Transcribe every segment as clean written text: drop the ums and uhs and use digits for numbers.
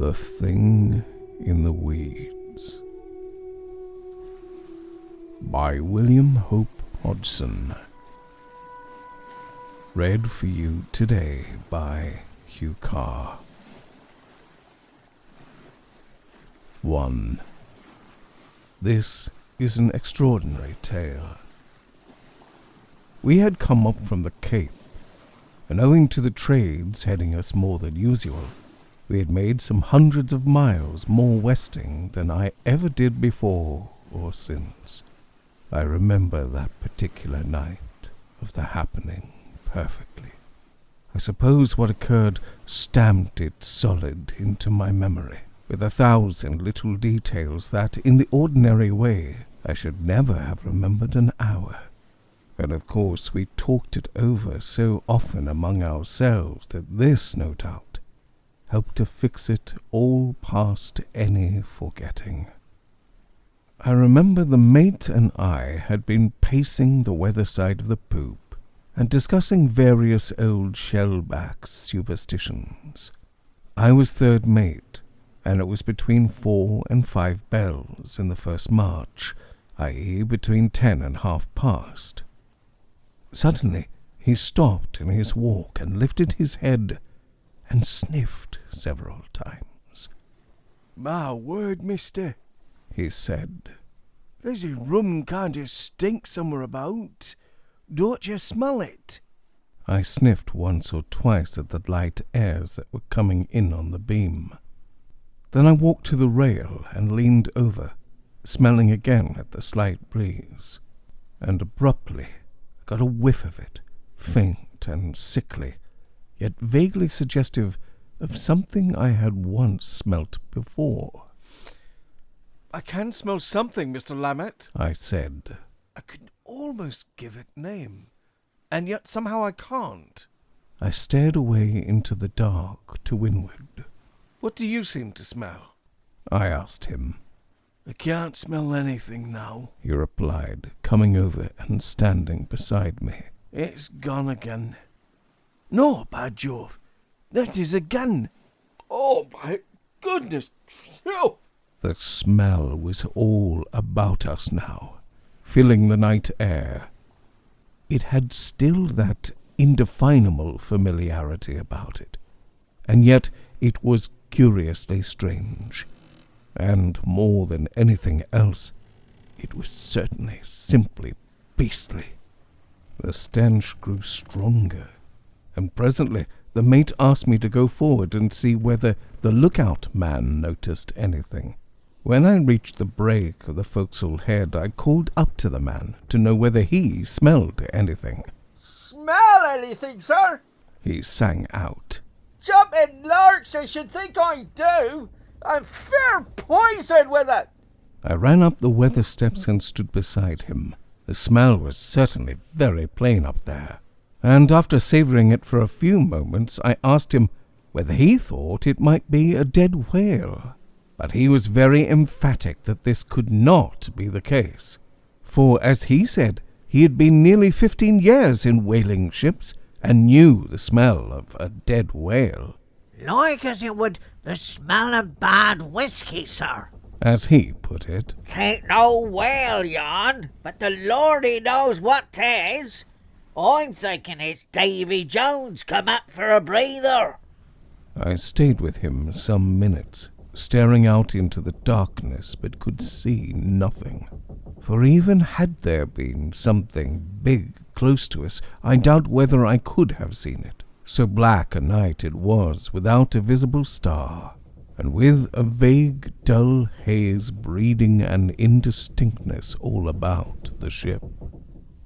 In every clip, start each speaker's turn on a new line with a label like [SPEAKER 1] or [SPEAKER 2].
[SPEAKER 1] The Thing in the Weeds by William Hope Hodgson. Read for you today by Hugh Carr. 1. This is an extraordinary tale. We had come up from the Cape, and owing to the trades heading us more than usual, we had made some hundreds of miles more westing than I ever did before or since. I remember that particular night of the happening perfectly. I suppose what occurred stamped it solid into my memory, with 1,000 little details that, in the ordinary way, I should never have remembered an hour. And of course we talked it over so often among ourselves that this, no doubt, helped to fix it all past any forgetting. I remember the mate and I had been pacing the weather side of the poop and discussing various old shellback superstitions. I was third mate, and it was between 4 and 5 bells in the first march, i.e. between 10 and half past. Suddenly he stopped in his walk and lifted his head and sniffed several times.
[SPEAKER 2] "My word, mister,"
[SPEAKER 1] he said.
[SPEAKER 2] "there's a rum kind of stink somewhere about. Don't you smell it?"
[SPEAKER 1] I sniffed once or twice at the light airs that were coming in on the beam. Then I walked to the rail and leaned over, smelling again at the slight breeze, and abruptly I got a whiff of it, faint and sickly, yet vaguely suggestive of something I had once smelt before.
[SPEAKER 2] "I can smell something, Mr. Lammett,"
[SPEAKER 1] I said.
[SPEAKER 2] "I could almost give it name, and yet somehow I can't."
[SPEAKER 1] I stared away into the dark to windward.
[SPEAKER 2] "What do you seem to smell?"
[SPEAKER 1] I asked him.
[SPEAKER 2] "I can't smell anything now,"
[SPEAKER 1] he replied, coming over and standing beside me.
[SPEAKER 2] "It's gone again. No, by Jove, that is again. Oh, my goodness. Phew."
[SPEAKER 1] The smell was all about us now, filling the night air. It had still that indefinable familiarity about it, and yet it was curiously strange. And more than anything else, it was certainly simply beastly. The stench grew stronger, and presently the mate asked me to go forward and see whether the lookout man noticed anything. When I reached the break of the forecastle head, I called up to the man to know whether he smelled anything.
[SPEAKER 3] "Smell anything, sir?"
[SPEAKER 1] he sang out.
[SPEAKER 3] "Jumping larks, I should think I do. I'm fair poisoned with it."
[SPEAKER 1] I ran up the weather steps and stood beside him. The smell was certainly very plain up there, and after savouring it for a few moments, I asked him whether he thought it might be a dead whale. But he was very emphatic that this could not be the case, for, as he said, he had been nearly 15 years in whaling ships and knew the smell of a dead whale.
[SPEAKER 4] "Like as it would the smell of bad whiskey, sir,"
[SPEAKER 1] as he put it.
[SPEAKER 4] "'Tain't no whale, yon, but the Lordy knows what 'tis. I'm thinking it's Davy Jones come up for a breather."
[SPEAKER 1] I stayed with him some minutes, staring out into the darkness, but could see nothing. For even had there been something big close to us, I doubt whether I could have seen it. So black a night it was, without a visible star, and with a vague, dull haze breeding an indistinctness all about the ship.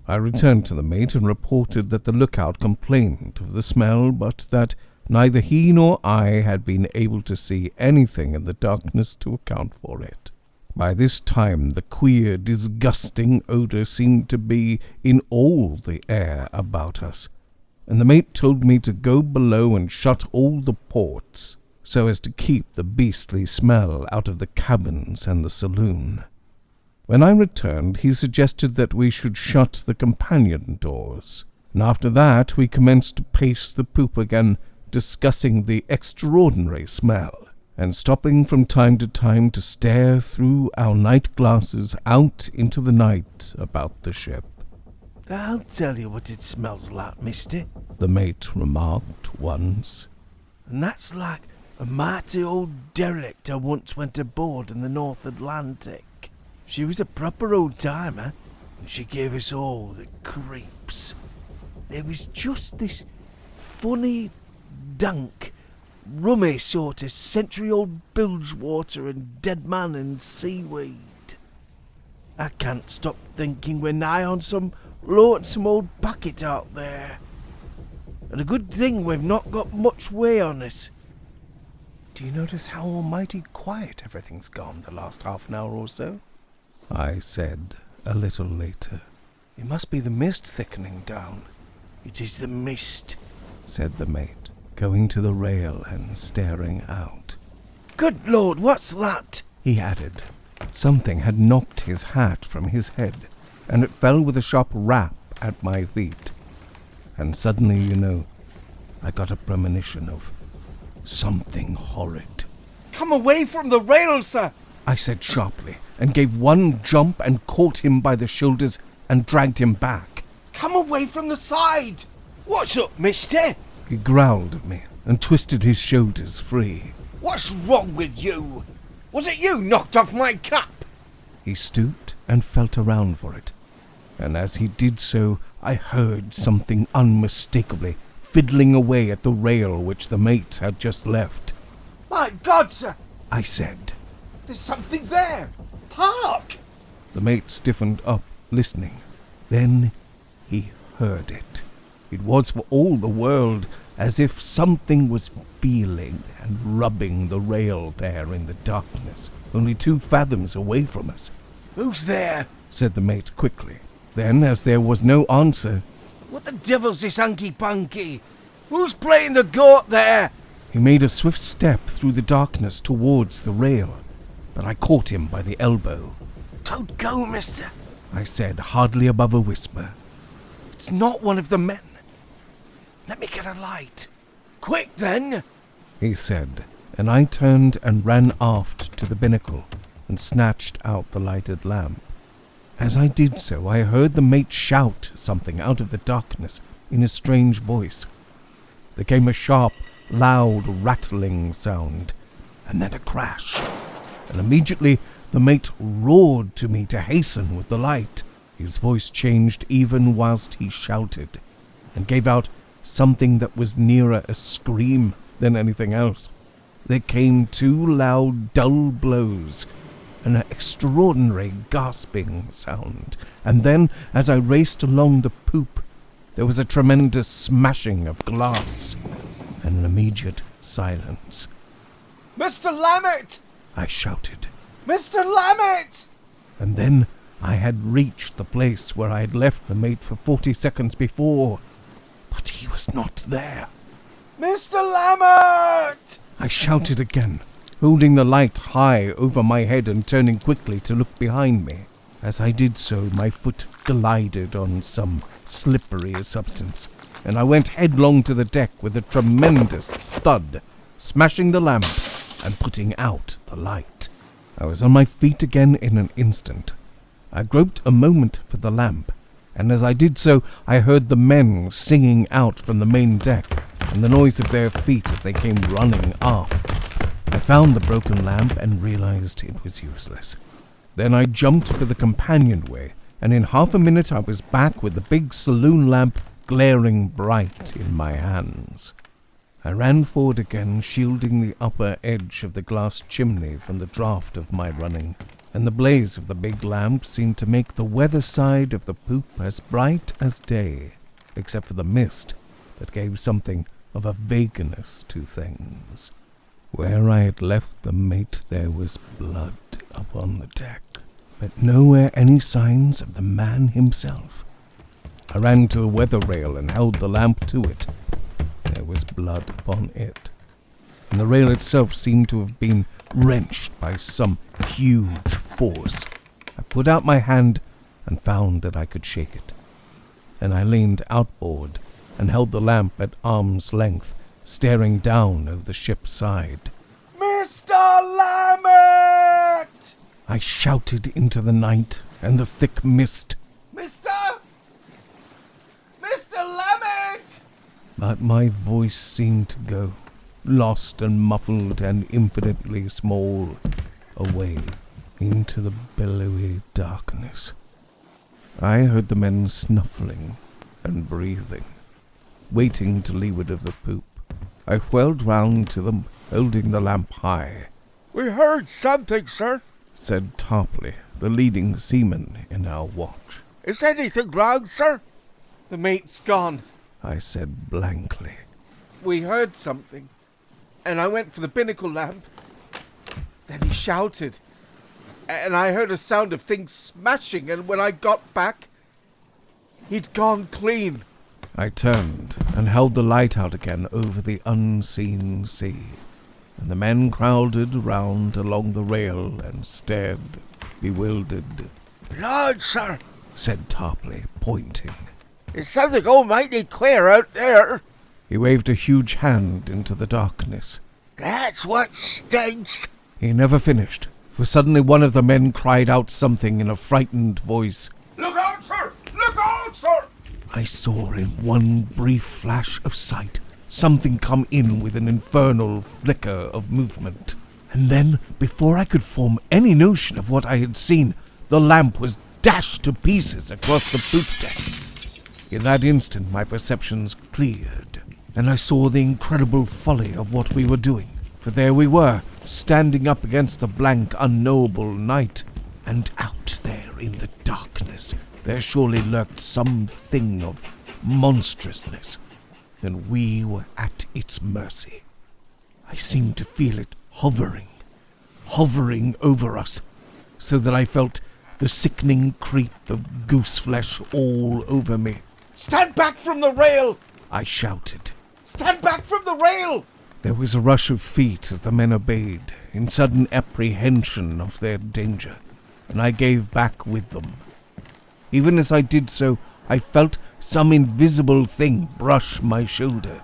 [SPEAKER 1] I returned to the mate and reported that the lookout complained of the smell, but that neither he nor I had been able to see anything in the darkness to account for it. By this time the queer, disgusting odour seemed to be in all the air about us, and the mate told me to go below and shut all the ports, so as to keep the beastly smell out of the cabins and the saloon. When I returned, he suggested that we should shut the companion doors, and after that we commenced to pace the poop again, discussing the extraordinary smell, and stopping from time to time to stare through our night glasses out into the night about the ship.
[SPEAKER 2] "I'll tell you what it smells like, mister,"
[SPEAKER 1] the mate remarked once.
[SPEAKER 2] "and that's like a mighty old derelict I once went aboard in the North Atlantic. She was a proper old-timer, and she gave us all the creeps. There was just this funny, dank, rummy sort of century-old bilge water and dead man and seaweed. I can't stop thinking we're nigh on some lonesome old packet out there. And a good thing we've not got much way on us."
[SPEAKER 1] "Do you notice how almighty quiet everything's gone the last half an hour or so?" I said a little later.
[SPEAKER 2] "It must be the mist thickening down." "It is the mist,"
[SPEAKER 1] said the mate, going to the rail and staring out.
[SPEAKER 2] "Good Lord, what's that?"
[SPEAKER 1] he added. Something had knocked his hat from his head, and it fell with a sharp rap at my feet. And suddenly, I got a premonition of something horrid.
[SPEAKER 2] "Come away from the rail, sir!"
[SPEAKER 1] I said sharply, and gave one jump and caught him by the shoulders and dragged him back.
[SPEAKER 2] "Come away from the side! What's up, mister?"
[SPEAKER 1] He growled at me and twisted his shoulders free.
[SPEAKER 2] "What's wrong with you? Was it you knocked off my cap?"
[SPEAKER 1] He stooped and felt around for it, and as he did so, I heard something unmistakably fiddling away at the rail which the mate had just left.
[SPEAKER 2] "My God, sir!"
[SPEAKER 1] I said.
[SPEAKER 2] "There's something there! Hark!"
[SPEAKER 1] The mate stiffened up, listening. Then he heard it. It was for all the world as if something was feeling and rubbing the rail there in the darkness, only 2 fathoms away from us.
[SPEAKER 2] "Who's there?"
[SPEAKER 1] said the mate quickly. Then, as there was no answer,
[SPEAKER 2] "What the devil's this hanky-panky? Who's playing the goat there?"
[SPEAKER 1] he made a swift step through the darkness towards the rail, but I caught him by the elbow.
[SPEAKER 2] "Don't go, mister."
[SPEAKER 1] I said, hardly above a whisper.
[SPEAKER 2] "It's not one of the men. Let me get a light. Quick, then,"
[SPEAKER 1] he said, and I turned and ran aft to the binnacle and snatched out the lighted lamp. As I did so, I heard the mate shout something out of the darkness in a strange voice. There came a sharp, loud, rattling sound, and then a crash, and immediately the mate roared to me to hasten with the light. His voice changed even whilst he shouted, and gave out something that was nearer a scream than anything else. There came 2 loud, dull blows, an extraordinary gasping sound, and then, as I raced along the poop, there was a tremendous smashing of glass, and an immediate silence.
[SPEAKER 2] "Mr. Lammett!"
[SPEAKER 1] I shouted,
[SPEAKER 2] "Mr. Lammett!"
[SPEAKER 1] and then I had reached the place where I had left the mate for 40 seconds before, but he was not there.
[SPEAKER 2] "Mr. Lammett!"
[SPEAKER 1] I shouted again, holding the light high over my head and turning quickly to look behind me. As I did so, my foot glided on some slippery substance, and I went headlong to the deck with a tremendous thud, smashing the lamp and putting out the light. I was on my feet again in an instant. I groped a moment for the lamp, and as I did so, I heard the men singing out from the main deck, and the noise of their feet as they came running aft. I found the broken lamp and realized it was useless. Then I jumped for the companionway, and in half a minute I was back with the big saloon lamp glaring bright in my hands. I ran forward again, shielding the upper edge of the glass chimney from the draught of my running, and the blaze of the big lamp seemed to make the weather side of the poop as bright as day, except for the mist that gave something of a vagueness to things. Where I had left the mate there was blood upon the deck, but nowhere any signs of the man himself. I ran to the weather rail and held the lamp to it. There was blood upon it, and the rail itself seemed to have been wrenched by some huge force. I put out my hand and found that I could shake it, and I leaned outboard and held the lamp at arm's length, staring down over the ship's side.
[SPEAKER 2] "Mr. Mr. Lammet!
[SPEAKER 1] I shouted into the night and the thick mist.
[SPEAKER 2] Mr. Lammet!
[SPEAKER 1] But my voice seemed to go, lost and muffled and infinitely small, away into the billowy darkness. I heard the men snuffling and breathing, waiting to leeward of the poop. I whirled round to them, holding the lamp high.
[SPEAKER 3] We heard something, sir.
[SPEAKER 1] Said Tarpley, the leading seaman in our watch.
[SPEAKER 3] Is anything wrong, sir?
[SPEAKER 2] The mate's gone.
[SPEAKER 1] I said blankly.
[SPEAKER 2] We heard something, and I went for the binnacle lamp. Then he shouted, and I heard a sound of things smashing, and when I got back, he'd gone clean.
[SPEAKER 1] I turned and held the light out again over the unseen sea, and the men crowded round along the rail and stared, bewildered.
[SPEAKER 3] Lord, sir,
[SPEAKER 1] said Tarpley, pointing.
[SPEAKER 3] there's something almighty queer out there.
[SPEAKER 1] He waved a huge hand into the darkness.
[SPEAKER 3] That's what stinks.
[SPEAKER 1] He never finished, for suddenly one of the men cried out something in a frightened voice.
[SPEAKER 3] Look out, sir! Look out, sir!
[SPEAKER 1] I saw in one brief flash of sight something come in with an infernal flicker of movement. And then, before I could form any notion of what I had seen, the lamp was dashed to pieces across the poop deck. In that instant my perceptions cleared, and I saw the incredible folly of what we were doing. For there we were, standing up against the blank, unknowable night, and out there in the darkness there surely lurked some thing of monstrousness, and we were at its mercy. I seemed to feel it hovering over us, so that I felt the sickening creep of goose flesh all over me.
[SPEAKER 2] Stand back from the rail!
[SPEAKER 1] I shouted.
[SPEAKER 2] Stand back from the rail!
[SPEAKER 1] There was a rush of feet as the men obeyed, in sudden apprehension of their danger, and I gave back with them. Even as I did so, I felt some invisible thing brush my shoulder,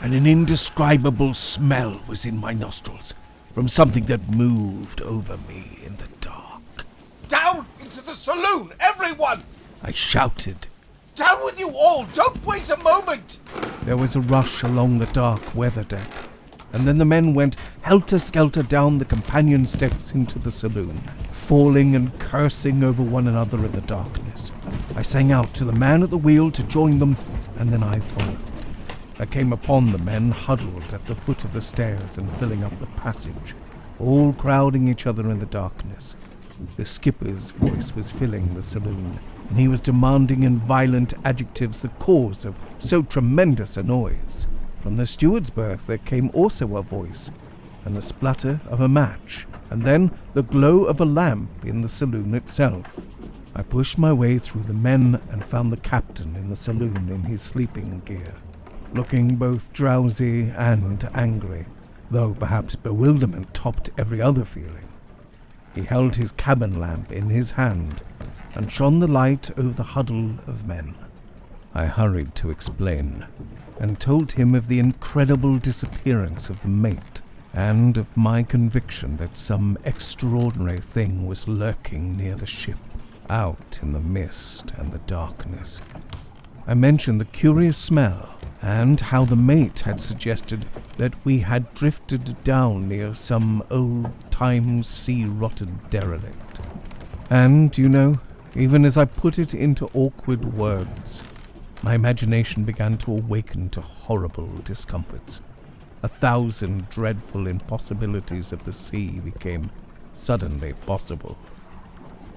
[SPEAKER 1] and an indescribable smell was in my nostrils from something that moved over me in the dark.
[SPEAKER 2] Down into the saloon, everyone!
[SPEAKER 1] I shouted.
[SPEAKER 2] Down with you all! Don't wait a moment!
[SPEAKER 1] There was a rush along the dark weather deck, and then the men went helter-skelter down the companion steps into the saloon, falling and cursing over one another in the darkness. I sang out to the man at the wheel to join them, and then I followed. I came upon the men huddled at the foot of the stairs and filling up the passage, all crowding each other in the darkness. The skipper's voice was filling the saloon, and he was demanding in violent adjectives the cause of so tremendous a noise. From the steward's berth there came also a voice, and the splutter of a match, and then the glow of a lamp in the saloon itself. I pushed my way through the men and found the captain in the saloon in his sleeping gear, looking both drowsy and angry, though perhaps bewilderment topped every other feeling. He held his cabin lamp in his hand and shone the light over the huddle of men. I hurried to explain, and told him of the incredible disappearance of the mate, and of my conviction that some extraordinary thing was lurking near the ship, out in the mist and the darkness. I mentioned the curious smell, and how the mate had suggested that we had drifted down near some old-time sea-rotted derelict. And, you know, even as I put it into awkward words, my imagination began to awaken to horrible discomforts. 1,000 dreadful impossibilities of the sea became suddenly possible.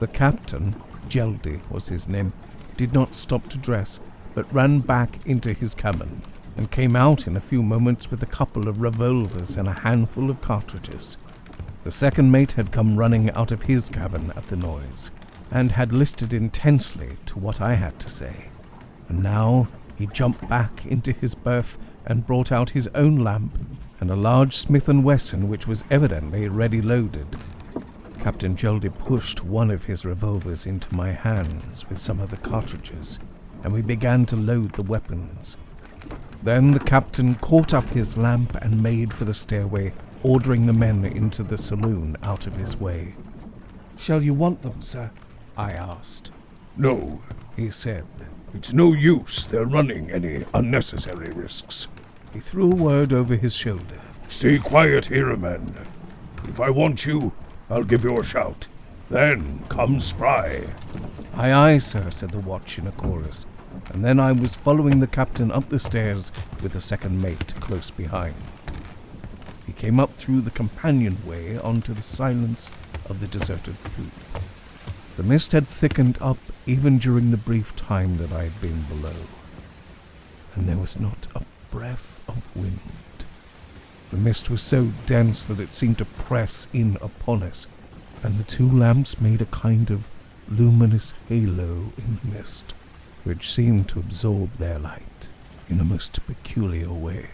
[SPEAKER 1] The captain, Geldy was his name, did not stop to dress, but ran back into his cabin, and came out in a few moments with a couple of revolvers and a handful of cartridges. The second mate had come running out of his cabin at the noise, and had listened intensely to what I had to say. And now he jumped back into his berth and brought out his own lamp and a large Smith & Wesson which was evidently ready loaded. Captain Geldy pushed one of his revolvers into my hands with some of the cartridges, and we began to load the weapons. Then the captain caught up his lamp and made for the stairway, ordering the men into the saloon out of his way.
[SPEAKER 2] Shall you want them, sir?
[SPEAKER 1] I asked.
[SPEAKER 5] No,
[SPEAKER 1] He said.
[SPEAKER 5] it's no use. They're running any unnecessary risks.
[SPEAKER 1] He threw a word over his shoulder.
[SPEAKER 5] Stay quiet here, men. If I want you, I'll give you a shout. Then come spry.
[SPEAKER 1] Aye, aye, sir, said the watch in a chorus, and then I was following the captain up the stairs with the second mate close behind. He came up through the companionway onto the silence of the deserted poop. The mist had thickened up even during the brief time that I had been below, and there was not a breath of wind. The mist was so dense that it seemed to press in upon us, and the two lamps made a kind of luminous halo in the mist, which seemed to absorb their light in a most peculiar way.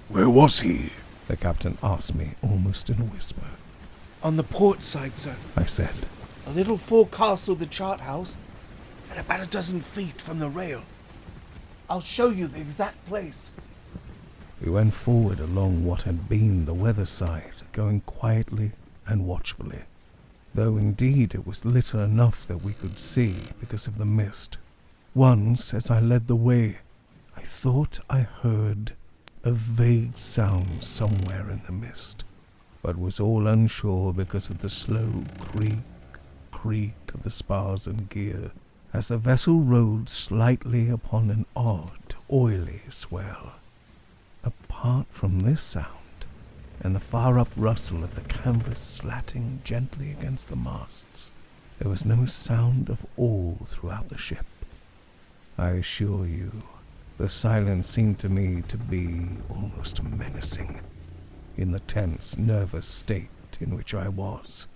[SPEAKER 5] Where was he?
[SPEAKER 1] The captain asked me almost in a whisper.
[SPEAKER 2] On the port side, sir.
[SPEAKER 1] I said.
[SPEAKER 2] A little forecastle of the chart house, and about 12 feet from the rail. I'll show you the exact place.
[SPEAKER 1] We went forward along what had been the weather side, going quietly and watchfully, though indeed it was little enough that we could see because of the mist. Once, as I led the way, I thought I heard a vague sound somewhere in the mist, but was all unsure because of the slow creak of the spars and gear as the vessel rolled slightly upon an odd, oily swell. Apart from this sound, and the far-up rustle of the canvas slatting gently against the masts, there was no sound of all throughout the ship. I assure you, the silence seemed to me to be almost menacing, in the tense, nervous state in which I was.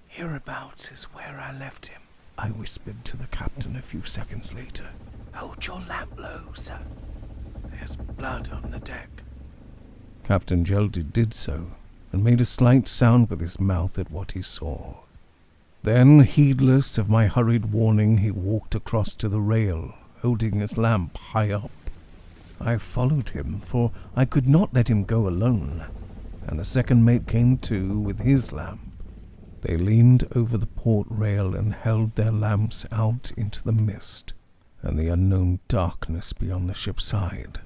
[SPEAKER 2] Hereabouts is where I left him,
[SPEAKER 1] I whispered to the captain a few seconds later.
[SPEAKER 2] Hold your lamp low, sir. There's blood on the deck.
[SPEAKER 1] Captain Geldy did so, and made a slight sound with his mouth at what he saw. Then, heedless of my hurried warning, he walked across to the rail, holding his lamp high up. I followed him, for I could not let him go alone, and the second mate came too with his lamp. They leaned over the port rail and held their lamps out into the mist and the unknown darkness beyond the ship's side.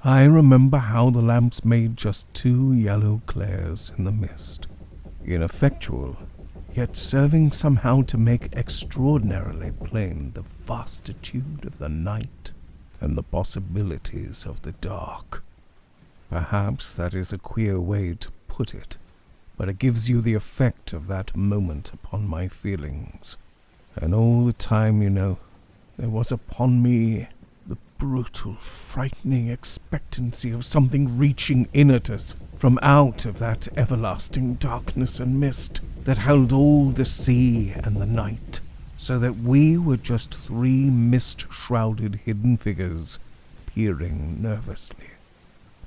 [SPEAKER 1] I remember how the lamps made just 2 yellow glares in the mist, ineffectual, yet serving somehow to make extraordinarily plain the vastitude of the night and the possibilities of the dark. Perhaps that is a queer way to put it, but it gives you the effect of that moment upon my feelings. And all the time, you know, there was upon me the brutal, frightening expectancy of something reaching in at us from out of that everlasting darkness and mist that held all the sea and the night, so that we were just 3 mist-shrouded hidden figures peering nervously.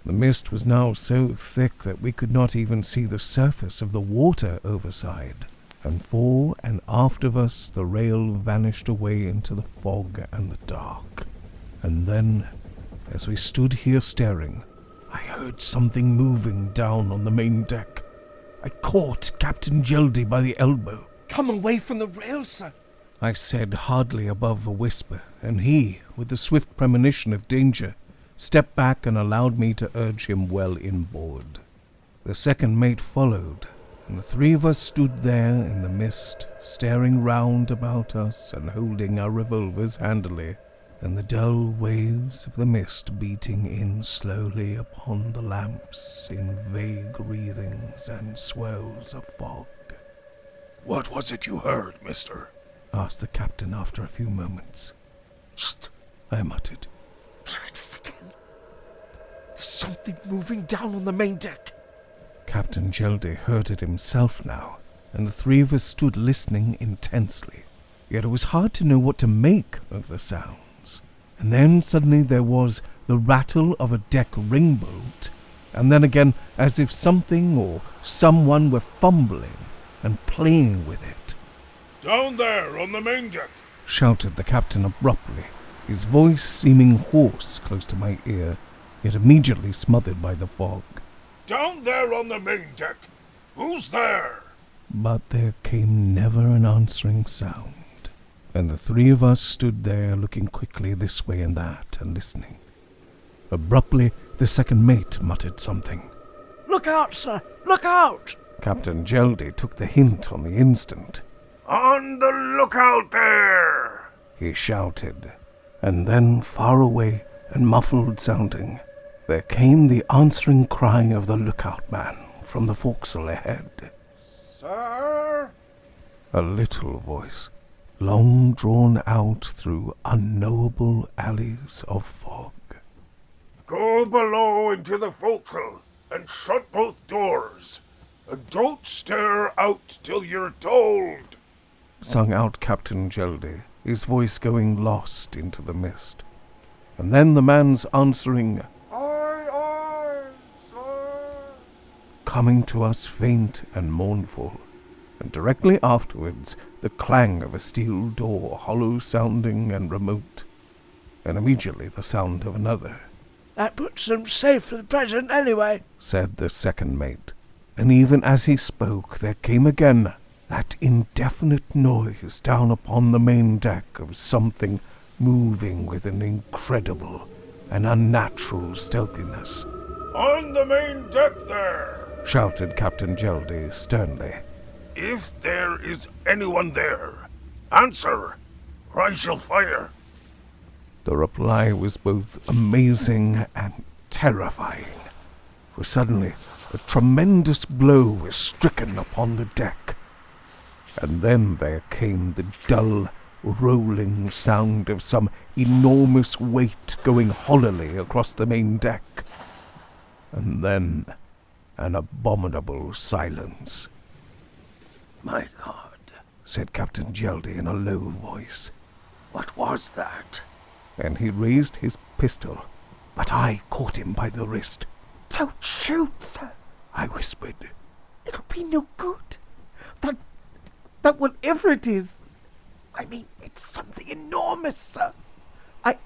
[SPEAKER 1] The mist was now so thick that we could not even see the surface of the water overside, and fore and aft of us the rail vanished away into the fog and the dark. And then, as we stood here staring, I heard something moving down on the main deck. I caught Captain Geldy by the elbow.
[SPEAKER 2] Come away from the rail, sir,
[SPEAKER 1] I said hardly above a whisper, and he, with the swift premonition of danger, stepped back and allowed me to urge him well inboard. The second mate followed, and the 3 of us stood there in the mist, staring round about us and holding our revolvers handily, and the dull waves of the mist beating in slowly upon the lamps in vague wreathings and swirls of fog.
[SPEAKER 5] What was it you heard, mister?
[SPEAKER 1] Asked the captain after a few moments.
[SPEAKER 2] Shh!
[SPEAKER 1] I muttered.
[SPEAKER 2] There it is again. There's something moving down on the main deck.
[SPEAKER 1] Captain Geldy heard it himself now, and the 3 of us stood listening intensely. Yet it was hard to know what to make of the sounds. And then suddenly there was the rattle of a deck ringbolt, and then again as if something or someone were fumbling and playing with it.
[SPEAKER 5] Down there on the main deck,
[SPEAKER 1] shouted the captain abruptly, his voice seeming hoarse close to my ear, yet immediately smothered by the fog.
[SPEAKER 5] Down there on the main deck. Who's there?
[SPEAKER 1] But there came never an answering sound, and the three of us stood there looking quickly this way and that and listening. Abruptly, the second mate muttered something.
[SPEAKER 2] Look out, sir! Look out!
[SPEAKER 1] Captain Geldy took the hint on the instant.
[SPEAKER 5] On the lookout there!
[SPEAKER 1] He shouted, and then far away and muffled sounding, there came the answering cry of the lookout man from the forecastle ahead.
[SPEAKER 3] Sir?
[SPEAKER 1] A little voice, long drawn out through unknowable alleys of fog.
[SPEAKER 5] Go below into the forecastle and shut both doors. And don't stir out till you're told,
[SPEAKER 1] Sung out Captain Geldy, his voice going lost into the mist. And then the man's answering,
[SPEAKER 3] Aye, sir.
[SPEAKER 1] coming to us faint and mournful, and directly afterwards the clang of a steel door, hollow-sounding and remote, and immediately the sound of another.
[SPEAKER 2] That puts them safe for the present, anyway,
[SPEAKER 1] said the second mate, and even as he spoke there came again that indefinite noise down upon the main deck of something moving with an incredible and unnatural stealthiness.
[SPEAKER 5] on the main deck there.
[SPEAKER 1] Shouted Captain Geldy sternly.
[SPEAKER 5] If there is anyone there, answer, or I shall fire.
[SPEAKER 1] The reply was both amazing and terrifying, for suddenly a tremendous blow was stricken upon the deck, and then there came the dull, rolling sound of some enormous weight going hollowly across the main deck, and then an abominable silence.
[SPEAKER 3] My God,
[SPEAKER 1] Said Captain Geldy in a low voice,
[SPEAKER 3] what was that?
[SPEAKER 1] and he raised his pistol, but I caught him by the wrist.
[SPEAKER 3] Don't shoot, sir.
[SPEAKER 1] I whispered.
[SPEAKER 3] It'll be no good. That whatever it is, I mean, it's something enormous, sir. I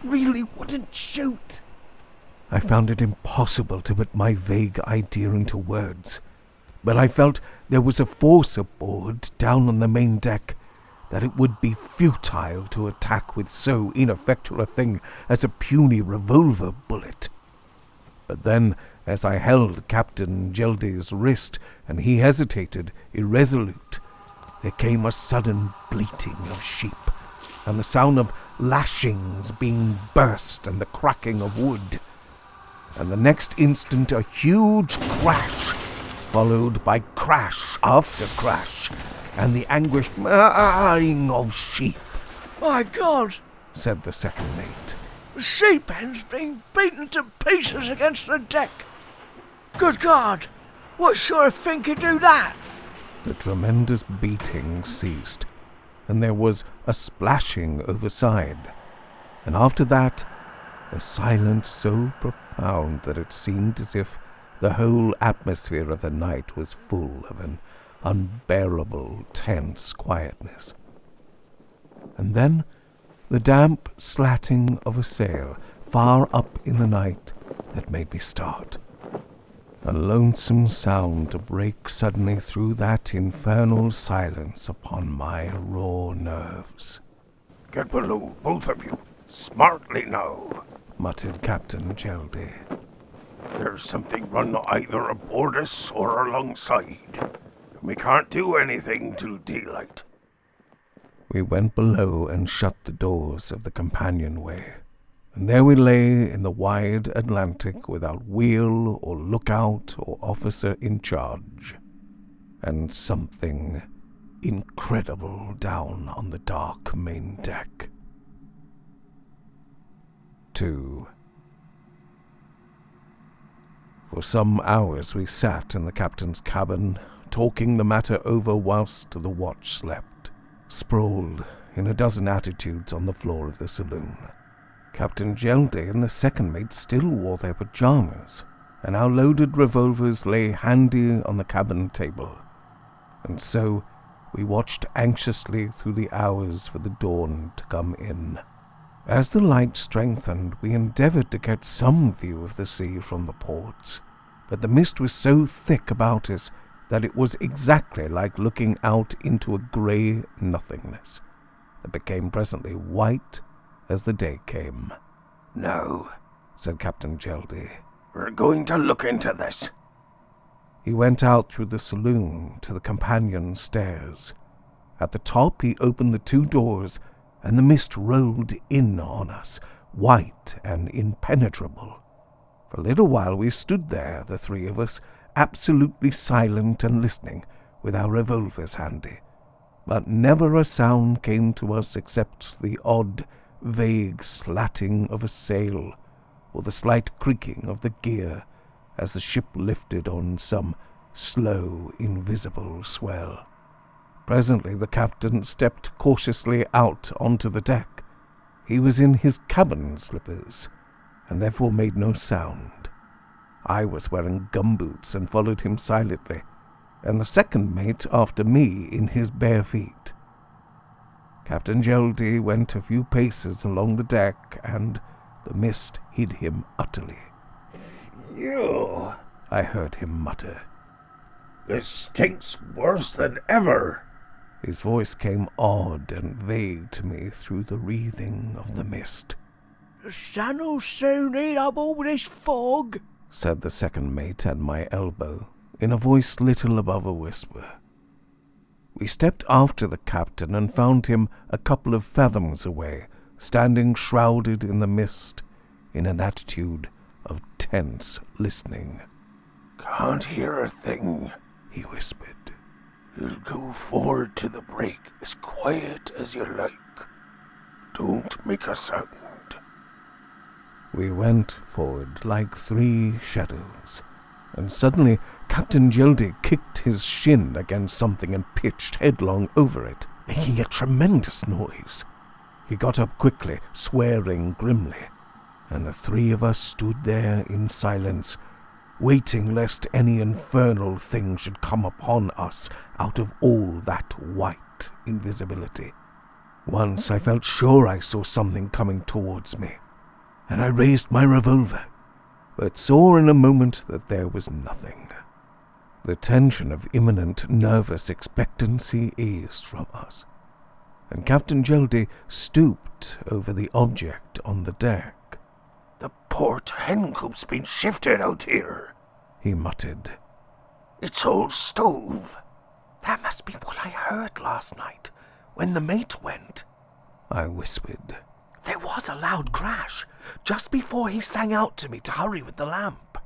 [SPEAKER 3] really wouldn't shoot.
[SPEAKER 1] I found it impossible to put my vague idea into words, but I felt there was a force aboard down on the main deck, that it would be futile to attack with so ineffectual a thing as a puny revolver bullet. But then, as I held Captain Geldy's wrist and he hesitated, irresolute, there came a sudden bleating of sheep, and the sound of lashings being burst and the cracking of wood. And the next instant a huge crash, followed by crash after crash, and the anguished maaing of sheep,
[SPEAKER 2] My God!
[SPEAKER 1] said the second mate.
[SPEAKER 2] The sheep hen's being beaten to pieces against the deck. Good God! What sort of thing could do that?
[SPEAKER 1] The tremendous beating ceased, and there was a splashing overside, and after that a silence so profound that it seemed as if the whole atmosphere of the night was full of an unbearable, tense quietness. And then the damp slatting of a sail far up in the night that made me start. A lonesome sound to break suddenly through that infernal silence upon my raw nerves.
[SPEAKER 5] Get below, both of you, smartly now.
[SPEAKER 1] Muttered Captain Geldy.
[SPEAKER 5] There's something run either aboard us or alongside. We can't do anything till daylight.
[SPEAKER 1] We went below and shut the doors of the companionway, and there we lay in the wide Atlantic without wheel or lookout or officer in charge, and something incredible down on the dark main deck. 2. For some hours we sat in the captain's cabin, talking the matter over whilst the watch slept, sprawled in a dozen attitudes on the floor of the saloon. Captain Geldy and the second mate still wore their pajamas, and our loaded revolvers lay handy on the cabin table. And so we watched anxiously through the hours for the dawn to come in. As the light strengthened, we endeavored to get some view of the sea from the ports, but the mist was so thick about us that it was exactly like looking out into a grey nothingness that became presently white as the day came.
[SPEAKER 5] "Now,"
[SPEAKER 1] said Captain Geldy,
[SPEAKER 5] "we're going to look into this."
[SPEAKER 1] He went out through the saloon to the companion stairs. At the top he opened the 2 doors, and the mist rolled in on us, white and impenetrable. For a little while we stood there, the 3 of us, absolutely silent and listening, with our revolvers handy. But never a sound came to us except the odd, vague slatting of a sail, or the slight creaking of the gear as the ship lifted on some slow, invisible swell. Presently the captain stepped cautiously out onto the deck. He was in his cabin slippers, and therefore made no sound. I was wearing gumboots and followed him silently, and the second mate after me in his bare feet. Captain Geldy went a few paces along the deck, and the mist hid him utterly.
[SPEAKER 5] "You,"
[SPEAKER 1] I heard him mutter.
[SPEAKER 5] "This stinks worse than ever."
[SPEAKER 1] His voice came odd and vague to me through the wreathing of the mist.
[SPEAKER 2] "The sun'll soon eat up all this fog,"
[SPEAKER 1] said the second mate at my elbow, in a voice little above a whisper. We stepped after the captain and found him a couple of fathoms away, standing shrouded in the mist, in an attitude of tense listening.
[SPEAKER 5] "Can't hear a thing,"
[SPEAKER 1] he whispered.
[SPEAKER 5] "You'll go forward to the break as quiet as you like. Don't make a sound."
[SPEAKER 1] We went forward like 3 shadows, and suddenly Captain Geldy kicked his shin against something and pitched headlong over it, making a tremendous noise. He got up quickly, swearing grimly, and the 3 of us stood there in silence, waiting lest any infernal thing should come upon us out of all that white invisibility. Once I felt sure I saw something coming towards me, and I raised my revolver, but saw in a moment that there was nothing. The tension of imminent nervous expectancy eased from us, and Captain Geldy stooped over the object on the deck.
[SPEAKER 5] "The port hen coop's been shifted out here,"
[SPEAKER 1] he muttered.
[SPEAKER 5] "It's all stove."
[SPEAKER 3] That must be what I heard last night, when the mate went.
[SPEAKER 1] I whispered.
[SPEAKER 3] There was a loud crash, just before he sang out to me to hurry with the lamp.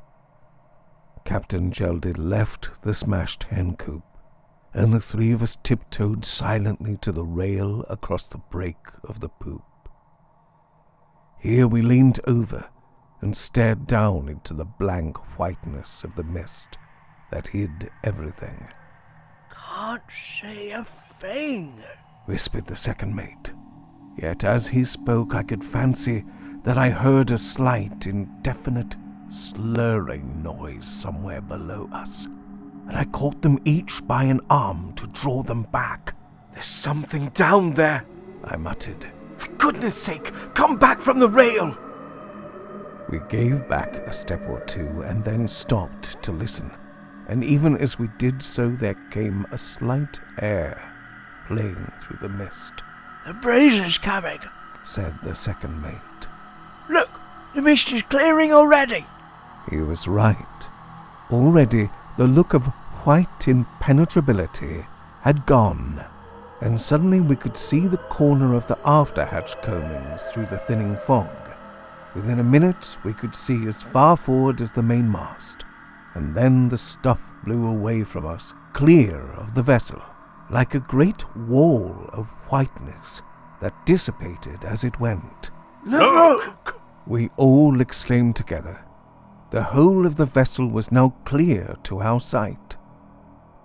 [SPEAKER 1] Captain Geldy left the smashed hen coop, and the 3 of us tiptoed silently to the rail across the break of the poop. Here we leaned over and stared down into the blank whiteness of the mist that hid everything.
[SPEAKER 2] "Can't see a thing,"
[SPEAKER 1] whispered the second mate. Yet as he spoke I could fancy that I heard a slight, indefinite, slurring noise somewhere below us, and I caught them each by an arm to draw them back.
[SPEAKER 3] There's something down there,
[SPEAKER 1] I muttered.
[SPEAKER 3] For goodness sake, come back from the rail!
[SPEAKER 1] We gave back a step or 2 and then stopped to listen, and even as we did so there came a slight air playing through the mist.
[SPEAKER 2] "The breeze is coming,"
[SPEAKER 1] said the second mate.
[SPEAKER 2] "Look, the mist is clearing already."
[SPEAKER 1] He was right. Already the look of white impenetrability had gone, and suddenly we could see the corner of the after-hatch combings through the thinning fog. Within a minute we could see as far forward as the mainmast, and then the stuff blew away from us, clear of the vessel, like a great wall of whiteness that dissipated as it went.
[SPEAKER 5] "Look!"
[SPEAKER 1] We all exclaimed together. The whole of the vessel was now clear to our sight.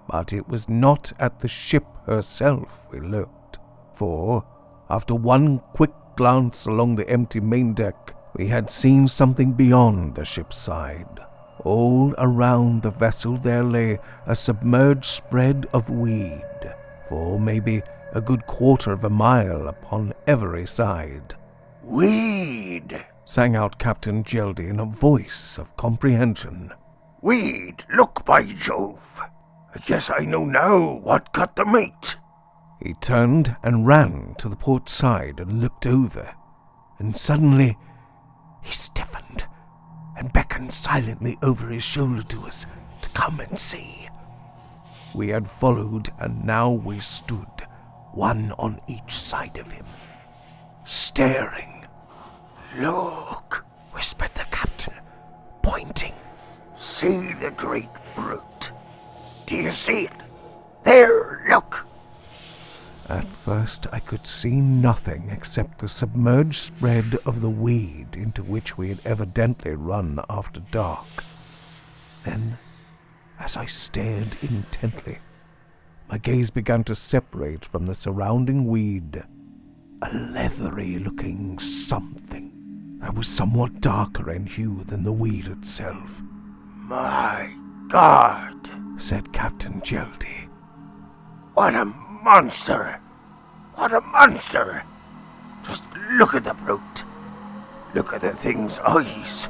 [SPEAKER 1] But it was not at the ship herself we looked, for, after one quick glance along the empty main deck, we had seen something beyond the ship's side. All around the vessel there lay a submerged spread of weed, for maybe a good quarter of a mile upon every side.
[SPEAKER 5] "Weed!"
[SPEAKER 1] sang out Captain Geldy in a voice of comprehension.
[SPEAKER 5] Weed, look, by Jove. I guess I know now what got the mate.
[SPEAKER 1] He turned and ran to the port side and looked over, and suddenly he stiffened and beckoned silently over his shoulder to us to come and see. We had followed, and now we stood, one on each side of him, staring.
[SPEAKER 5] Look,
[SPEAKER 1] Whispered the captain, pointing.
[SPEAKER 5] see the great brute. Do you see it? There, look.
[SPEAKER 1] At first I could see nothing except the submerged spread of the weed into which we had evidently run after dark. Then, as I stared intently, my gaze began to separate from the surrounding weed a leathery-looking something that was somewhat darker in hue than the weed itself.
[SPEAKER 5] My God,
[SPEAKER 1] Said Captain Geldy.
[SPEAKER 5] what a monster! What a monster! Just look at the brute. Look at the thing's eyes.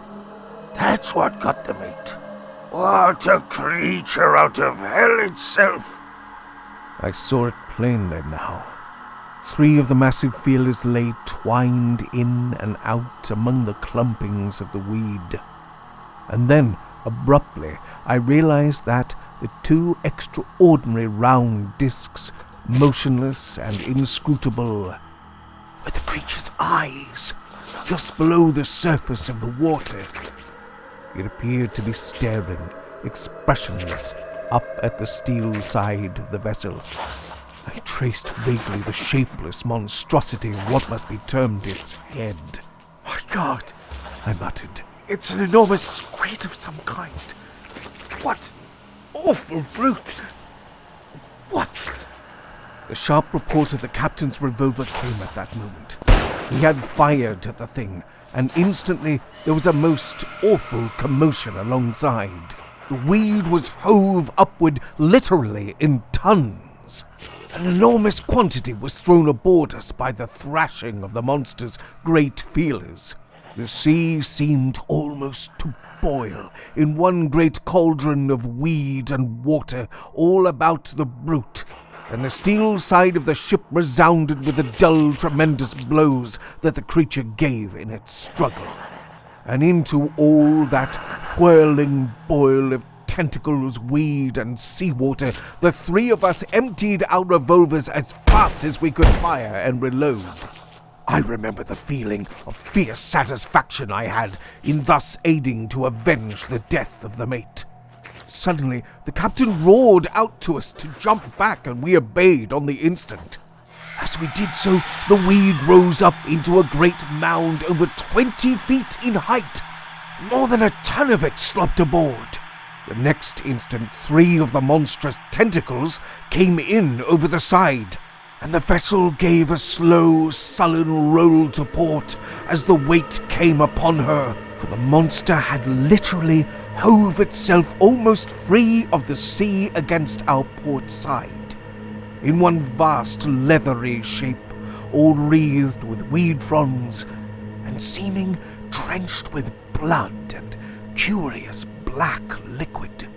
[SPEAKER 5] That's what got the mate. What a creature out of hell itself!
[SPEAKER 1] I saw it plainly now. 3 of the massive feelers lay twined in and out among the clumpings of the weed. And then, abruptly, I realized that the 2 extraordinary round discs, motionless and inscrutable, were the creature's eyes, just below the surface of the water. It appeared to be staring, expressionless, up at the steel side of the vessel. I traced vaguely the shapeless monstrosity of what must be termed its head.
[SPEAKER 3] My God,
[SPEAKER 1] I muttered.
[SPEAKER 3] it's an enormous squid of some kind. What awful brute! What?
[SPEAKER 1] The sharp report of the captain's revolver came at that moment. He had fired at the thing, and instantly there was a most awful commotion alongside. The weed was hove upward literally in tons. An enormous quantity was thrown aboard us by the thrashing of the monster's great feelers. The sea seemed almost to boil in one great cauldron of weed and water all about the brute, and the steel side of the ship resounded with the dull, tremendous blows that the creature gave in its struggle. And into all that whirling boil of tentacles, weed, and seawater, the 3 of us emptied our revolvers as fast as we could fire and reload. I remember the feeling of fierce satisfaction I had in thus aiding to avenge the death of the mate. Suddenly, the captain roared out to us to jump back, and we obeyed on the instant. As we did so, the weed rose up into a great mound over 20 feet in height. More than a ton of it slopped aboard. The next instant, 3 of the monstrous tentacles came in over the side, and the vessel gave a slow, sullen roll to port as the weight came upon her, for the monster had literally hove itself almost free of the sea against our port side, in one vast leathery shape, all wreathed with weed fronds, and seeming drenched with blood and curious black liquid.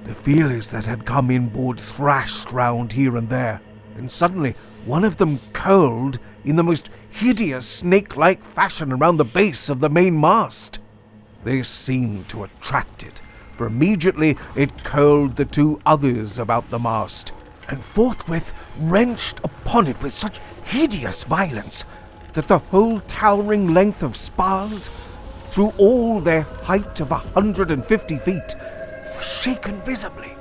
[SPEAKER 1] The feelers that had come inboard thrashed round here and there, and suddenly one of them curled in the most hideous snake-like fashion around the base of the main mast. This seemed to attract it, for immediately it curled the 2 others about the mast, and forthwith wrenched upon it with such hideous violence that the whole towering length of spars, through all their height of 150 feet, was shaken visibly,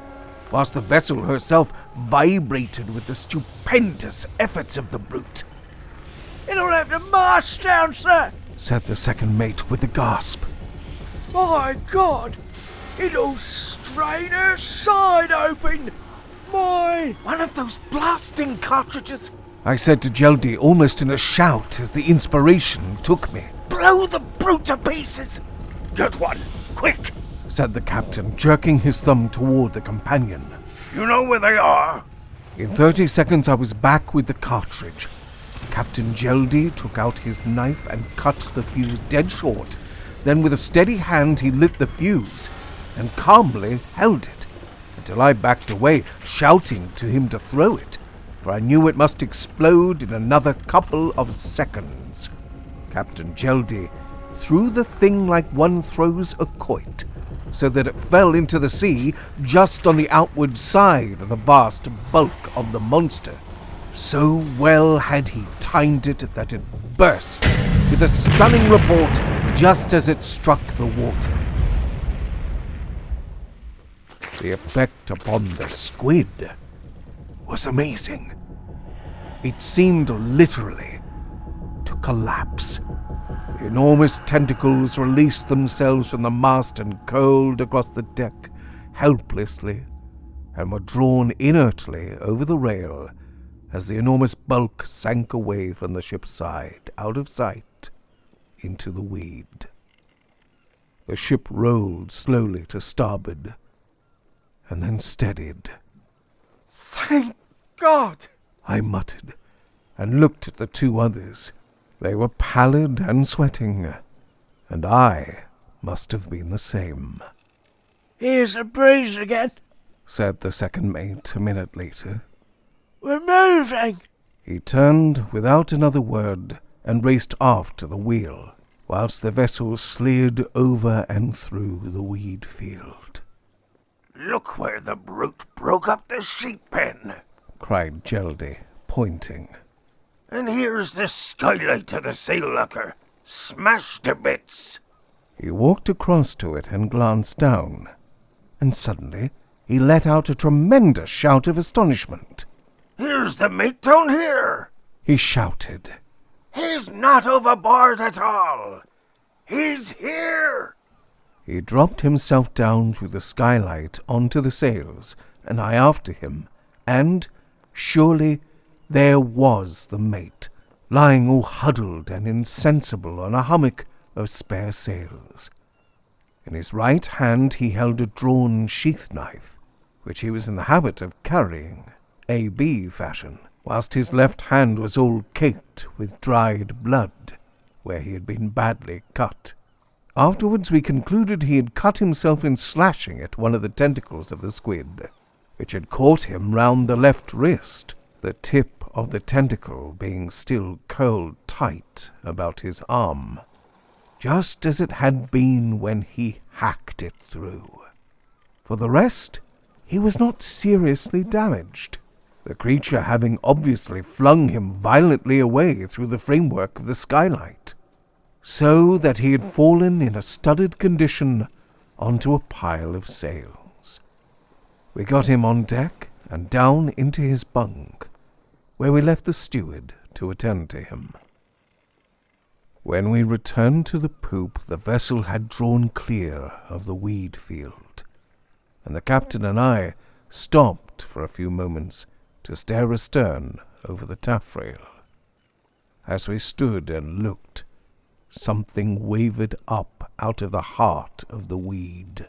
[SPEAKER 1] whilst the vessel herself vibrated with the stupendous efforts of the brute.
[SPEAKER 3] It'll have the mast down, sir!
[SPEAKER 1] Said the second mate with a gasp.
[SPEAKER 3] My God! It'll strain her side open! My...
[SPEAKER 1] One of those blasting cartridges! I said to Geldy almost in a shout as the inspiration took me.
[SPEAKER 3] Blow the brute to pieces!
[SPEAKER 5] Get one, quick!
[SPEAKER 1] Said the captain, jerking his thumb toward the companion.
[SPEAKER 5] You know where they are?
[SPEAKER 1] In 30 seconds I was back with the cartridge. Captain Geldy took out his knife and cut the fuse dead short. Then with a steady hand he lit the fuse, and calmly held it until I backed away, shouting to him to throw it, for I knew it must explode in another couple of seconds. Captain Geldy threw the thing like one throws a quoit, so that it fell into the sea just on the outward side of the vast bulk of the monster. So well had he timed it that it burst with a stunning report just as it struck the water. The effect upon the squid was amazing. It seemed literally to collapse. The enormous tentacles released themselves from the mast and curled across the deck helplessly, and were drawn inertly over the rail as the enormous bulk sank away from the ship's side, out of sight, into the weed. The ship rolled slowly to starboard, and then steadied.
[SPEAKER 3] Thank God!
[SPEAKER 1] I muttered, and looked at the two others. They were pallid and sweating, and I must have been the same.
[SPEAKER 2] Here's a breeze again.
[SPEAKER 1] Said the second mate a minute later.
[SPEAKER 2] We're moving.
[SPEAKER 1] He turned without another word and raced aft to the wheel, whilst the vessel slid over and through the weed field.
[SPEAKER 5] Look where the brute broke up the sheep pen,
[SPEAKER 1] cried Geldy, pointing.
[SPEAKER 5] And here's the skylight of the sail locker, smashed to bits.
[SPEAKER 1] He walked across to it and glanced down, and suddenly he let out a tremendous shout of astonishment.
[SPEAKER 5] Here's the mate down here.
[SPEAKER 1] He shouted.
[SPEAKER 5] He's not overboard at all. He's here.
[SPEAKER 1] He dropped himself down through the skylight onto the sails, and I after him, and, surely, there was the mate, lying all huddled and insensible on a hummock of spare sails. In his right hand he held a drawn sheath knife, which he was in the habit of carrying, A.B. fashion, whilst his left hand was all caked with dried blood, where he had been badly cut. Afterwards we concluded he had cut himself in slashing at one of the tentacles of the squid, which had caught him round the left wrist, the tip of the tentacle being still curled tight about his arm, just as it had been when he hacked it through. For the rest, he was not seriously damaged, the creature having obviously flung him violently away through the framework of the skylight, so that he had fallen in a studded condition onto a pile of sails. We got him on deck and down into his bunk, where we left the steward to attend to him. When we returned to the poop, the vessel had drawn clear of the weed field, and the captain and I stopped for a few moments to stare astern over the taffrail. As we stood and looked, something wavered up out of the heart of the weed,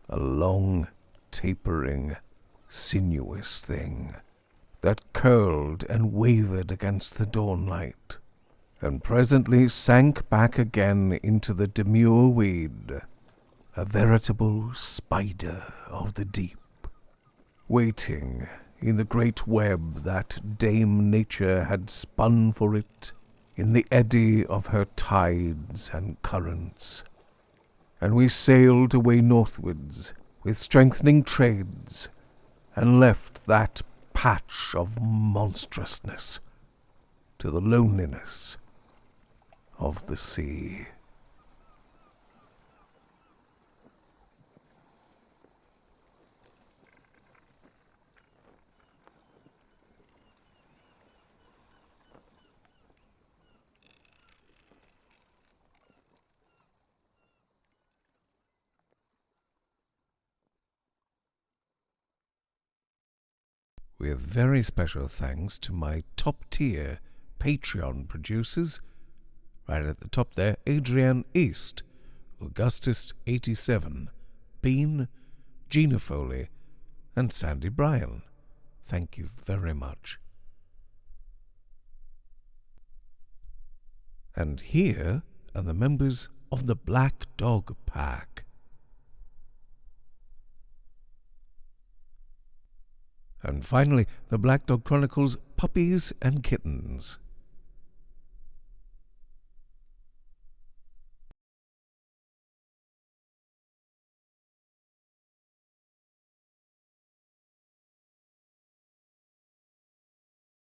[SPEAKER 1] a long, tapering, sinuous thing that curled and wavered against the dawnlight, and presently sank back again into the demure weed, a veritable spider of the deep, waiting in the great web that Dame Nature had spun for it in the eddy of her tides and currents. And we sailed away northwards with strengthening trades, and left that patch of monstrousness to the loneliness of the sea. With very special thanks to my top-tier Patreon producers, right at the top there, Adrian East, Augustus87, Bean, Gina Foley, and Sandy Bryan. Thank you very much. And here are the members of the Black Dog Pack. And finally, the Black Dog Chronicles Puppies and Kittens.